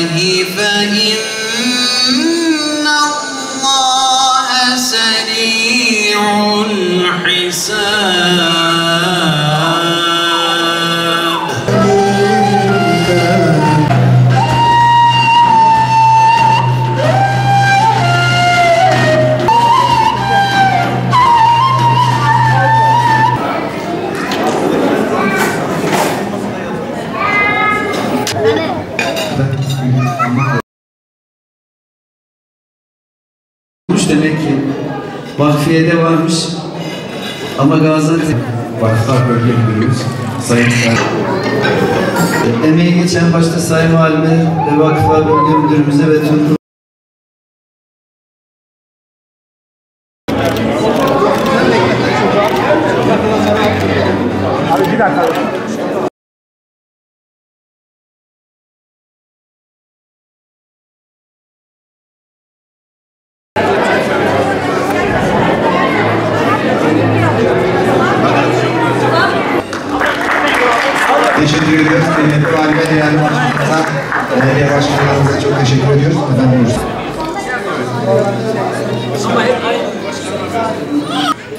الله فإن الله سريع الحساب. Demek ki vakfiyede varmış ama Gaziantep Vakıflar Bölge Müdürümüz Sayın emeği geçen başta Sayın Valime ve Vakıflar Bölge Müdürümüze ve tüm teşekkür ediyoruz. Kıymetli valime, değerli başkanımıza, belediye başkanlarımıza çok teşekkür ediyoruz. Efendim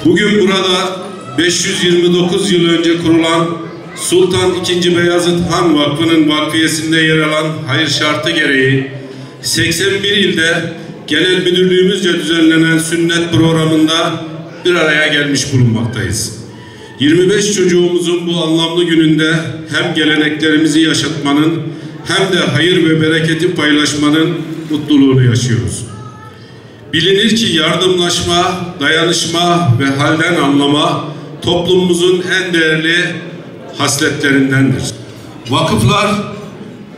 bugün burada 529 yıl önce kurulan Sultan II. Beyazıt Han Vakfı'nın vakfiyesinde yer alan hayır şartı gereği 81 ilde genel müdürlüğümüzce düzenlenen sünnet programında bir araya gelmiş bulunmaktayız. 25 çocuğumuzun bu anlamlı gününde hem geleneklerimizi yaşatmanın hem de hayır ve bereketi paylaşmanın mutluluğunu yaşıyoruz. Bilinir ki yardımlaşma, dayanışma ve halden anlama toplumumuzun en değerli hasletlerindendir. Vakıflar,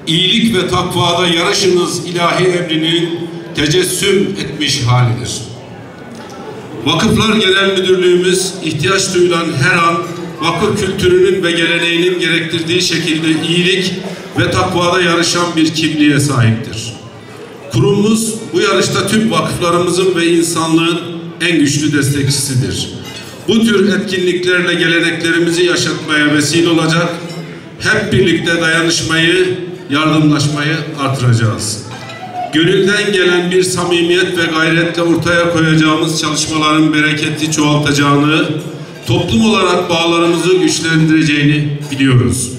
iyilik ve takvada yarışınız ilahi emrinin tecessüm etmiş halidir. Vakıflar Genel Müdürlüğümüz ihtiyaç duyulan her an vakıf kültürünün ve geleneğinin gerektirdiği şekilde iyilik ve takvada yarışan bir kimliğe sahiptir. Kurumumuz bu yarışta tüm vakıflarımızın ve insanlığın en güçlü destekçisidir. Bu tür etkinliklerle geleneklerimizi yaşatmaya vesile olacak, hep birlikte dayanışmayı, yardımlaşmayı artıracağız. Gönülden gelen bir samimiyet ve gayretle ortaya koyacağımız çalışmaların bereketi çoğaltacağını, toplum olarak bağlarımızı güçlendireceğini biliyoruz.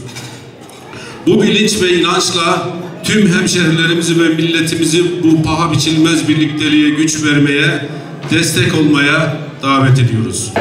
Bu bilinç ve inançla tüm hemşehrilerimizi ve milletimizi bu paha biçilmez birlikteliğe güç vermeye, destek olmaya davet ediyoruz.